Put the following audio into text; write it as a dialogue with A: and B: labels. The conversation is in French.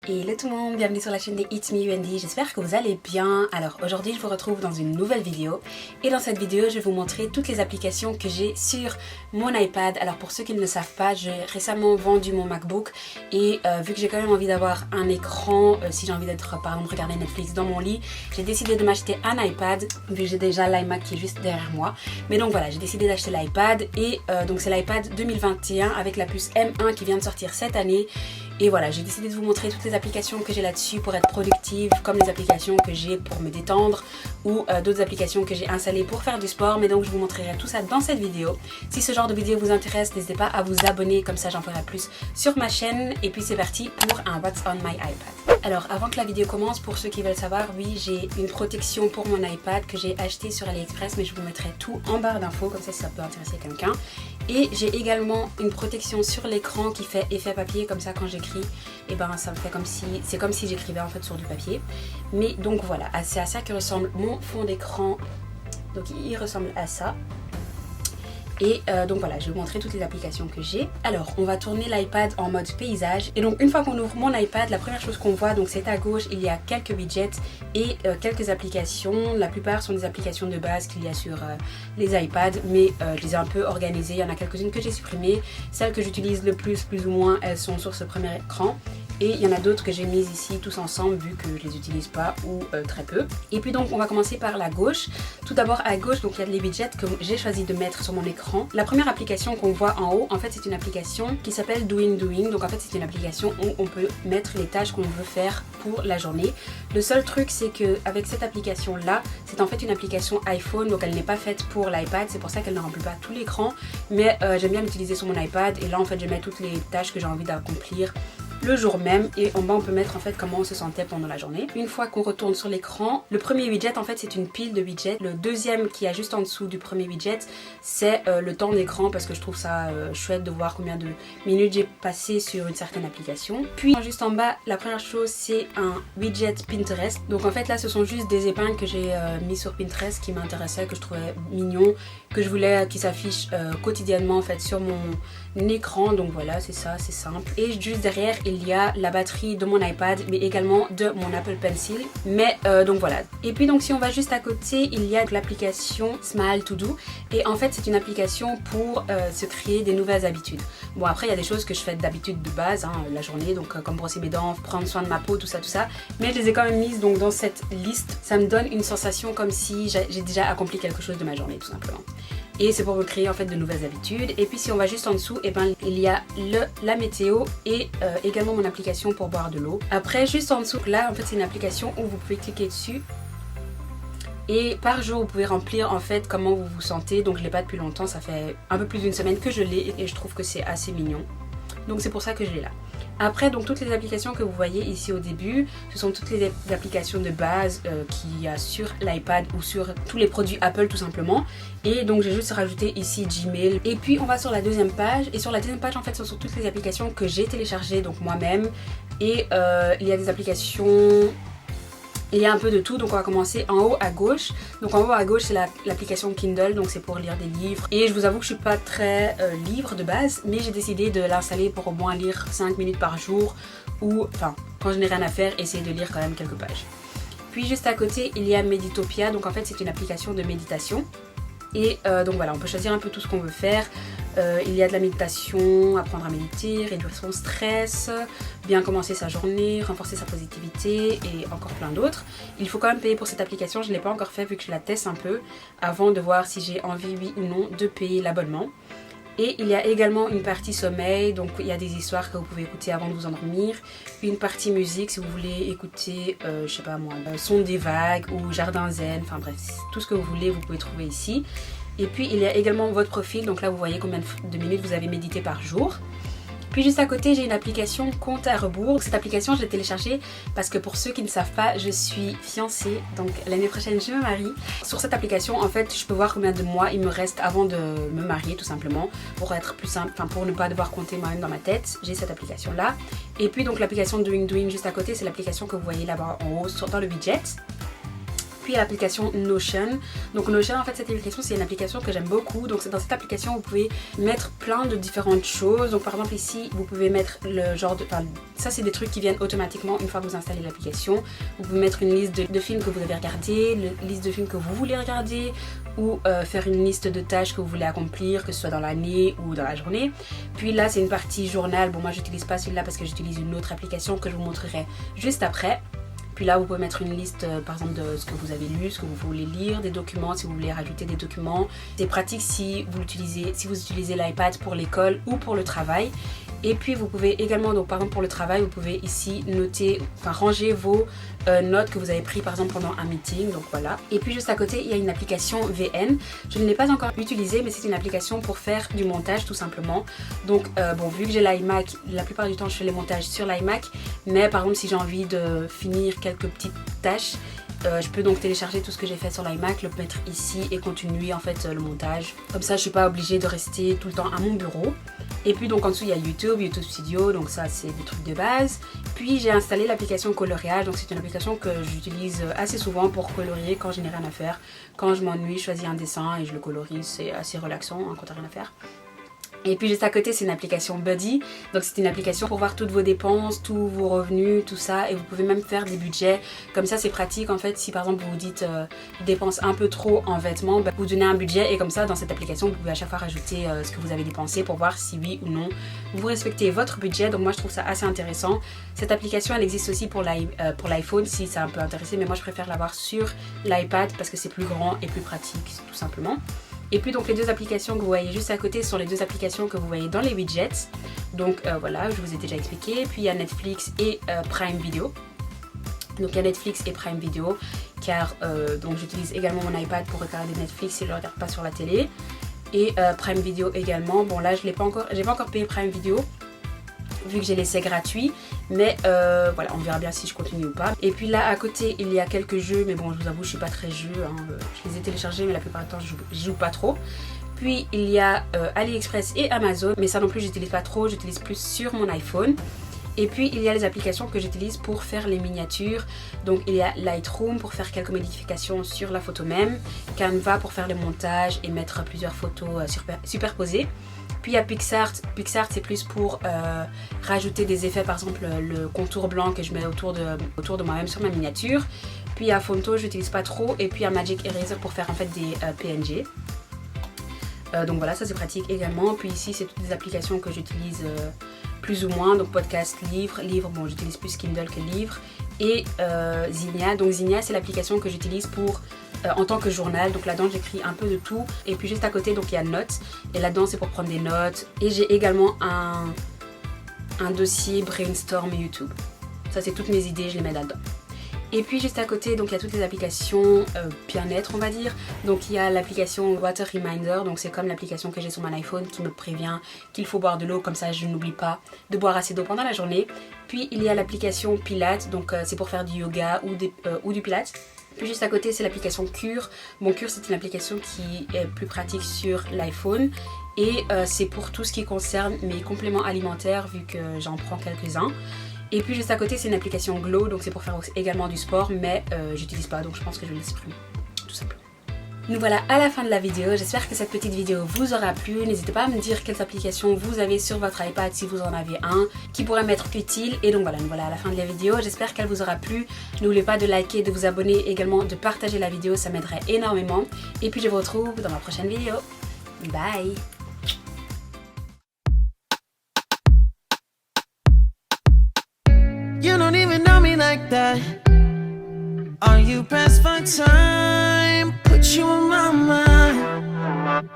A: Hello tout le monde, bienvenue sur la chaîne des It's Me Wendy, j'espère que vous allez bien. Alors aujourd'hui je vous retrouve dans une nouvelle vidéo et dans cette vidéo je vais vous montrer toutes les applications que j'ai sur mon iPad. Alors pour ceux qui ne le savent pas, j'ai récemment vendu mon MacBook et vu que j'ai quand même envie d'avoir un écran, si j'ai envie d'être par exemple regarder Netflix dans mon lit, j'ai décidé de m'acheter un iPad vu que j'ai déjà l'iMac qui est juste derrière moi. Mais donc voilà, j'ai décidé d'acheter l'iPad et donc c'est l'iPad 2021 avec la puce M1 qui vient de sortir cette année. Et voilà, j'ai décidé de vous montrer toutes les applications que j'ai là-dessus pour être productive, comme les applications que j'ai pour me détendre ou d'autres applications que j'ai installées pour faire du sport. Mais donc je vous montrerai tout ça dans cette vidéo. Si ce genre de vidéo vous intéresse, n'hésitez pas à vous abonner, comme ça j'en ferai plus sur ma chaîne. Et puis c'est parti pour un What's on my iPad. Alors avant que la vidéo commence, pour ceux qui veulent savoir, oui j'ai une protection pour mon iPad que j'ai acheté sur AliExpress, mais je vous mettrai tout en barre d'infos, comme ça si ça peut intéresser quelqu'un. Et j'ai également une protection sur l'écran qui fait effet papier, comme ça quand j'écris, et ben ça me fait comme si, c'est comme si j'écrivais en fait sur du papier. Mais donc voilà, c'est à ça que ressemble mon fond d'écran, donc il ressemble à ça. Et donc voilà, je vais vous montrer toutes les applications que j'ai. Alors, on va tourner l'iPad en mode paysage. Et donc, une fois qu'on ouvre mon iPad, la première chose qu'on voit, donc c'est à gauche, il y a quelques widgets et quelques applications. La plupart sont des applications de base qu'il y a sur les iPads, mais je les ai un peu organisées. Il y en a quelques-unes que j'ai supprimées. Celles que j'utilise le plus ou moins, elles sont sur ce premier écran. Et il y en a d'autres que j'ai mises ici tous ensemble vu que je les utilise pas ou très peu. Et puis donc on va commencer par la gauche. Tout d'abord à gauche, donc il y a les widgets que j'ai choisi de mettre sur mon écran. La première application qu'on voit en haut, en fait c'est une application qui s'appelle Doing. Donc en fait c'est une application où on peut mettre les tâches qu'on veut faire pour la journée. Le seul truc c'est que avec cette application là, c'est en fait une application iPhone, donc elle n'est pas faite pour l'iPad. C'est pour ça qu'elle ne remplit pas tout l'écran. Mais j'aime bien l'utiliser sur mon iPad et là en fait je mets toutes les tâches que j'ai envie d'accomplir le jour même, et en bas on peut mettre en fait comment on se sentait pendant la journée. Une fois qu'on retourne sur l'écran, le premier widget en fait c'est une pile de widgets. Le deuxième qui est juste en dessous du premier widget, c'est le temps d'écran, parce que je trouve ça chouette de voir combien de minutes j'ai passé sur une certaine application. Puis juste en bas, la première chose c'est un widget Pinterest. Donc en fait là ce sont juste des épingles que j'ai mis sur Pinterest qui m'intéressaient, que je trouvais mignon, que je voulais qu'ils s'affichent quotidiennement en fait sur mon écran. Donc voilà, c'est ça, c'est simple. Et juste derrière il y a la batterie de mon iPad, mais également de mon Apple Pencil. Mais donc voilà. Et puis donc si on va juste à côté, il y a l'application Smile To Do. Et en fait c'est une application pour se créer des nouvelles habitudes. Bon après il y a des choses que je fais d'habitude de base, la journée, donc comme brosser mes dents, prendre soin de ma peau, tout ça. Mais je les ai quand même mises donc dans cette liste. Ça me donne une sensation comme si j'ai déjà accompli quelque chose de ma journée tout simplement. Et c'est pour me créer en fait de nouvelles habitudes. Et puis si on va juste en dessous, et ben il y a la météo et également mon application pour boire de l'eau. Après juste en dessous là en fait c'est une application où vous pouvez cliquer dessus et par jour vous pouvez remplir en fait comment vous vous sentez. Donc je l'ai pas depuis longtemps, ça fait un peu plus d'une semaine que je l'ai et je trouve que c'est assez mignon. Donc c'est pour ça que je l'ai là. Après donc toutes les applications que vous voyez ici au début, ce sont toutes les applications de base qu'il y a sur l'iPad ou sur tous les produits Apple tout simplement. Et donc j'ai juste rajouté ici Gmail. Et puis on va sur la deuxième page, et sur la deuxième page en fait ce sont toutes les applications que j'ai téléchargées donc moi-même. Et il y a des applications... Il y a un peu de tout, donc on va commencer en haut à gauche. Donc en haut à gauche c'est l'application Kindle, donc c'est pour lire des livres. Et je vous avoue que je suis pas très livre de base, mais j'ai décidé de l'installer pour au moins lire 5 minutes par jour. Ou, enfin, quand je n'ai rien à faire, essayer de lire quand même quelques pages. Puis juste à côté il y a Meditopia, donc en fait c'est une application de méditation. Et donc voilà, on peut choisir un peu tout ce qu'on veut faire. Il y a de la méditation, apprendre à méditer, réduire son stress, bien commencer sa journée, renforcer sa positivité et encore plein d'autres. Il faut quand même payer pour cette application, je ne l'ai pas encore fait vu que je la teste un peu avant de voir si j'ai envie, oui ou non, de payer l'abonnement. Et il y a également une partie sommeil, donc il y a des histoires que vous pouvez écouter avant de vous endormir. Une partie musique si vous voulez écouter, je sais pas moi, son des vagues ou jardin zen, enfin bref, tout ce que vous voulez vous pouvez trouver ici. Et puis il y a également votre profil, donc là vous voyez combien de minutes vous avez médité par jour. Puis juste à côté j'ai une application compte à rebours. Cette application je l'ai téléchargée parce que pour ceux qui ne savent pas, je suis fiancée, donc l'année prochaine je me marie. Sur cette application en fait je peux voir combien de mois il me reste avant de me marier tout simplement. Pour être plus simple, enfin pour ne pas devoir compter moi-même dans ma tête, j'ai cette application là. Et puis donc l'application Doing juste à côté, c'est l'application que vous voyez là-bas en haut dans le widget. puis l'application Notion. Donc Notion, en fait, cette application, c'est une application que j'aime beaucoup. Donc dans cette application, vous pouvez mettre plein de différentes choses. Donc par exemple ici, vous pouvez mettre le genre de... Enfin, ça c'est des trucs qui viennent automatiquement une fois que vous installez l'application. Vous pouvez mettre une liste de films que vous avez regardés, une liste de films que vous voulez regarder, ou faire une liste de tâches que vous voulez accomplir, que ce soit dans l'année ou dans la journée. Puis là, c'est une partie journal. Bon, moi, j'utilise pas celui-là parce que j'utilise une autre application que je vous montrerai juste après. Puis là, vous pouvez mettre une liste, par exemple, de ce que vous avez lu, ce que vous voulez lire, des documents, si vous voulez rajouter des documents. C'est pratique si vous utilisez l'iPad pour l'école ou pour le travail. Et puis vous pouvez également, donc par exemple pour le travail, vous pouvez ici noter, enfin ranger vos notes que vous avez prises par exemple pendant un meeting, donc voilà. Et puis juste à côté, il y a une application VN. Je ne l'ai pas encore utilisée, mais c'est une application pour faire du montage tout simplement. Donc bon, vu que j'ai l'iMac, la plupart du temps je fais les montages sur l'iMac, mais par exemple si j'ai envie de finir quelques petites tâches, je peux donc télécharger tout ce que j'ai fait sur l'iMac, le mettre ici et continuer en fait le montage. Comme ça, je suis pas obligée de rester tout le temps à mon bureau. Et puis donc en dessous il y a YouTube Studio, donc ça c'est des trucs de base. Puis j'ai installé l'application coloriage, donc c'est une application que j'utilise assez souvent pour colorier quand je n'ai rien à faire. Quand je m'ennuie, je choisis un dessin et je le colorie, c'est assez relaxant hein, quand t'as rien à faire. Et puis juste à côté, c'est une application Buddy. Donc c'est une application pour voir toutes vos dépenses, tous vos revenus, tout ça. Et vous pouvez même faire des budgets. Comme ça, c'est pratique en fait. Si par exemple vous vous dites je dépense un peu trop en vêtements, bah, vous donnez un budget. Et comme ça, dans cette application, vous pouvez à chaque fois rajouter ce que vous avez dépensé pour voir si oui ou non vous respectez votre budget. Donc moi, je trouve ça assez intéressant. Cette application, elle existe aussi pour l'iPhone si ça peut intéresser. Mais moi, je préfère l'avoir sur l'iPad parce que c'est plus grand et plus pratique, tout simplement. Et puis donc les deux applications que vous voyez juste à côté sont les deux applications que vous voyez dans les widgets. Donc voilà, je vous ai déjà expliqué. Puis il y a Netflix et Prime Video. Donc il y a Netflix et Prime Video car donc j'utilise également mon iPad pour regarder Netflix si je ne le regarde pas sur la télé. Et Prime Video également. Bon là j'ai pas encore payé Prime Video vu que j'ai laissé gratuit, mais voilà, on verra bien si je continue ou pas. Et puis là à côté il y a quelques jeux, mais bon je vous avoue je suis pas très jeu, hein. Je les ai téléchargés mais la plupart du temps je joue pas trop. Puis il y a AliExpress et Amazon, mais ça non plus j'utilise pas trop, j'utilise plus sur mon iPhone. Et puis il y a les applications que j'utilise pour faire les miniatures. Donc il y a Lightroom pour faire quelques modifications sur la photo même, Canva pour faire le montage et mettre plusieurs photos superposées. Puis il y a PixArt. PixArt c'est plus pour rajouter des effets, par exemple le contour blanc que je mets autour de moi-même sur ma miniature. Puis il y a Fonto, je n'utilise pas trop. Et puis il y a Magic Eraser pour faire en fait des PNG. Donc voilà, ça c'est pratique également. Puis ici c'est toutes des applications que j'utilise plus ou moins. Donc podcast, livre, bon j'utilise plus Kindle que livre. Et Zinnia. Donc Zinnia c'est l'application que j'utilise pour en tant que journal. Donc là-dedans j'écris un peu de tout. Et puis juste à côté donc il y a Notes. Et là-dedans c'est pour prendre des notes. Et j'ai également un dossier brainstorm YouTube. Ça c'est toutes mes idées, je les mets là-dedans. Et puis juste à côté, donc il y a toutes les applications bien-être on va dire. Donc il y a l'application Water Reminder, donc c'est comme l'application que j'ai sur mon iPhone qui me prévient qu'il faut boire de l'eau, comme ça je n'oublie pas de boire assez d'eau pendant la journée. Puis il y a l'application Pilates, donc c'est pour faire du yoga ou du Pilates. Puis juste à côté c'est l'application Cure. Bon Cure c'est une application qui est plus pratique sur l'iPhone. Et c'est pour tout ce qui concerne mes compléments alimentaires vu que j'en prends quelques-uns. Et puis juste à côté c'est une application Glow, donc c'est pour faire également du sport, mais j'utilise pas, donc je pense que je le laisse plus, tout simplement. Nous voilà à la fin de la vidéo, j'espère que cette petite vidéo vous aura plu. N'hésitez pas à me dire quelles applications vous avez sur votre iPad si vous en avez un, qui pourrait m'être utile. Et donc voilà, nous voilà à la fin de la vidéo, j'espère qu'elle vous aura plu. N'oubliez pas de liker, de vous abonner, également de partager la vidéo, ça m'aiderait énormément. Et puis je vous retrouve dans ma prochaine vidéo. Bye!
B: You don't even know me like that. Are you pressed for time? Put you on my mind.